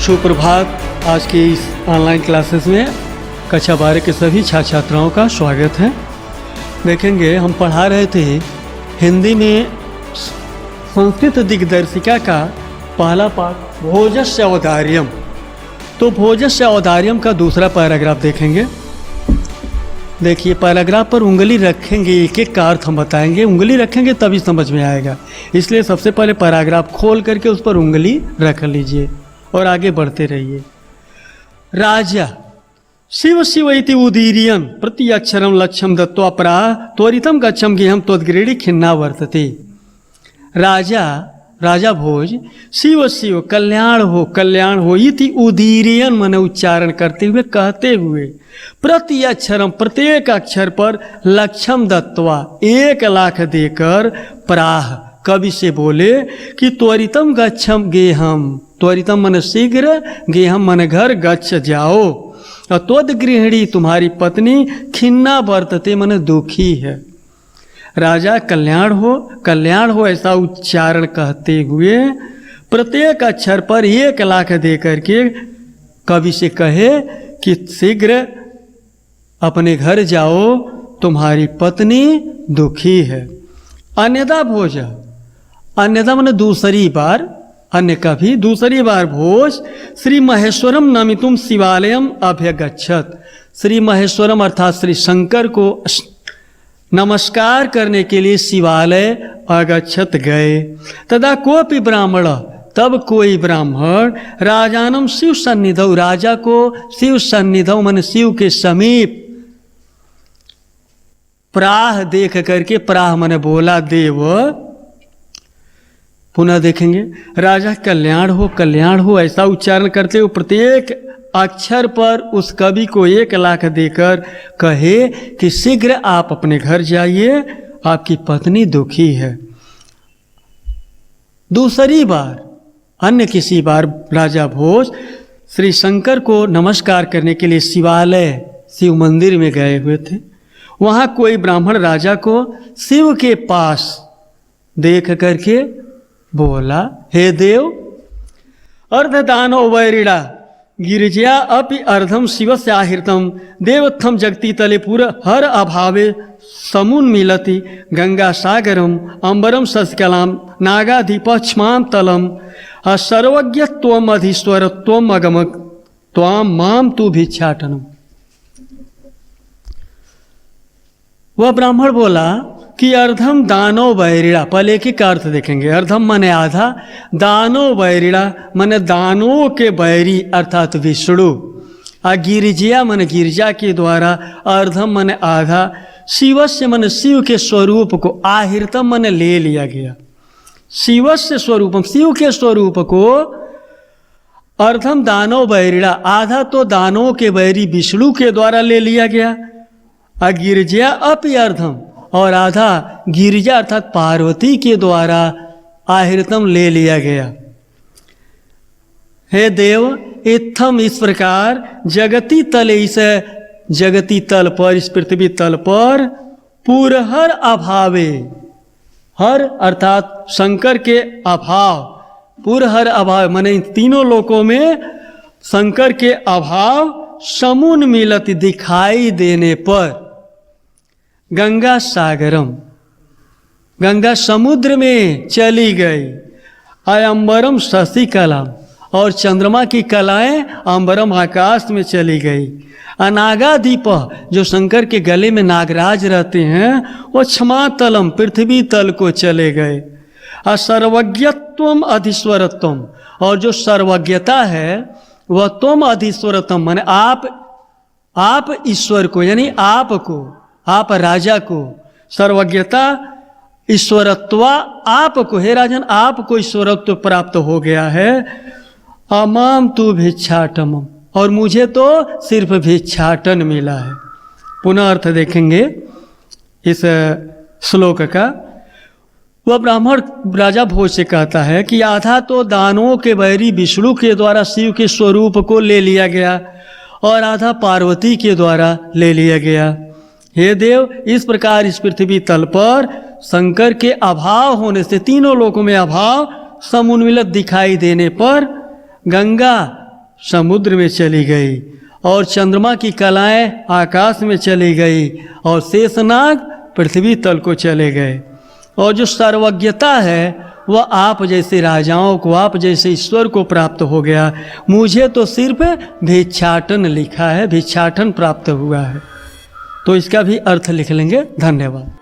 सुप्रभात। आज के इस ऑनलाइन क्लासेस में कक्षा 12 के सभी छात्र छात्राओं का स्वागत है। देखेंगे हम पढ़ा रहे थे हिंदी में संस्कृत दिग्दर्शिका का पहला पाठ भोजस्य औदार्यम। तो भोजस्य औदार्यम का दूसरा पैराग्राफ देखेंगे। देखिए, पैराग्राफ पर उंगली रखेंगे, एक एक का अर्थ हम बताएंगे। उंगली रखेंगे तभी समझ में आएगा, इसलिए सबसे पहले पैराग्राफ खोल करके उस पर उंगली रख लीजिए और आगे बढ़ते रहिए। राजा शिव शिव इति उदीर्यन प्रति अक्षरम लक्ष्यम दत्त्वा प्राह त्वरितम गच्छम गेहम त्वद्ग्रीडी खिन्ना वर्तते। राजा भोज शिव शिव कल्याण हो इति उदीर्यन मन उच्चारण करते हुए कहते हुए प्रति अक्षरम प्रत्येक अक्षर पर लक्ष्यम दत्त्वा 1,00,000 देकर प्राह कवि से बोले कि त्वरितम गच्छम गेहम। त्वरितम मन शीघ्र, गेहम मन घर, गच्छ जाओ। और त्वद्गृहिणी तुम्हारी पत्नी खिन्ना वर्तते मन दुखी है। राजा कल्याण हो ऐसा उच्चारण कहते हुए प्रत्येक अक्षर पर 1,00,000 दे करके कवि से कहे कि शीघ्र अपने घर जाओ, तुम्हारी पत्नी दुखी है। अन्यथा भोज, अन्यथा मन दूसरी बार, अन्य कभी दूसरी बार भोज श्री महेश्वरम नमितुम शिवालयम अभ्यगच्छत। श्री महेश्वरम अर्थात श्री शंकर को नमस्कार करने के लिए शिवालय अगच्छत गए। तदा कोपि ब्राह्मण, तब कोई ब्राह्मण राजानम शिव सन्निधौ, राजा को शिव सन्निधौ मन शिव के समीप प्राह देख करके, प्राह मन बोला देव। पुनः देखेंगे, राजा कल्याण हो ऐसा उच्चारण करते हुए प्रत्येक अक्षर पर उस कवि को 1,00,000 देकर कहे कि शीघ्र आप अपने घर जाइए, आपकी पत्नी दुखी है। दूसरी बार, अन्य किसी बार राजा भोज श्री शंकर को नमस्कार करने के लिए शिवालय, शिव मंदिर में गए हुए थे। वहाँ कोई ब्राह्मण राजा को शिव के पास देख करके बोला, हे देव, अर्धदानो वैरिणा गिरिजया अपि अर्धम शिवस्य आहृतम देवत्थम जगति तले पुर हर अभावे समुन्मिलति गंगा सागरम अंबरम शशिकलाम नागाधिप क्षमां तलम सर्वज्ञ त्वम अधीश्वर त्वम अगमक त्वाम माम तु भिक्षाटनम। वह ब्राह्मण बोला कि अर्धम दानो वैरिणा, पहले एक अर्थ देखेंगे। अर्धम माने आधा, दानो वैरिणा माने दानों के बैरी अर्थात विष्णु, गिरिजया माने गिरजा के द्वारा, अर्धम माने आधा, शिवस्य माने शिव के स्वरूप को, आहृतम माने ले लिया गया। शिवस्य स्वरूपम, शिव के स्वरूप को, अर्धम दानो वैरिणा, आधा तो दानों के बैरी विष्णु के द्वारा ले लिया गया, गिरजया अपि अर्धम, और आधा गिरिजा अर्थात पार्वती के द्वारा आहृतम ले लिया गया। हे देव, इत्थम इस प्रकार जगती तले, इस जगती तल पर, इस पृथ्वी तल पर पुरहर अभावे, हर अर्थात शंकर के अभाव, पुरहर अभाव माने इन तीनों लोकों में शंकर के अभाव समुन मिलत दिखाई देने पर, गंगा सागरम, गंगा समुद्र में चली गई, अम्बरम शशिकलाम, और चंद्रमा की कलाएं अम्बरम आकाश में चली गई, अनागादीप, जो शंकर के गले में नागराज रहते हैं, वो क्षमा तलम पृथ्वी तल को चले गए, सर्वज्ञत्वम अधीश्वरत्वम, और जो सर्वज्ञता है वह तुम अधीश्वरत्वम माने आप ईश्वर को, यानी आपको, आप राजा को, सर्वज्ञता ईश्वरत्वा आपको, हे राजन आपको ईश्वरत्व प्राप्त हो गया है। अमाम तु भिक्षाटम, और मुझे तो सिर्फ भिक्षाटन मिला है। पुनः अर्थ देखेंगे इस श्लोक का। वह ब्राह्मण राजा भोज से कहता है कि आधा तो दानों के बैरी विष्णु के द्वारा शिव के स्वरूप को ले लिया गया, और आधा पार्वती के द्वारा ले लिया गया। हे देव, इस प्रकार इस पृथ्वी तल पर शंकर के अभाव होने से, तीनों लोकों में अभाव समुन्मिलित दिखाई देने पर, गंगा समुद्र में चली गई और चंद्रमा की कलाएं आकाश में चली गई और शेषनाग पृथ्वी तल को चले गए। और जो सर्वज्ञता है वह आप जैसे राजाओं को, आप जैसे ईश्वर को प्राप्त हो गया। मुझे तो सिर्फ भिक्षाटन लिखा है, भिक्षाटन प्राप्त हुआ है। तो इसका भी अर्थ लिख लेंगे। धन्यवाद।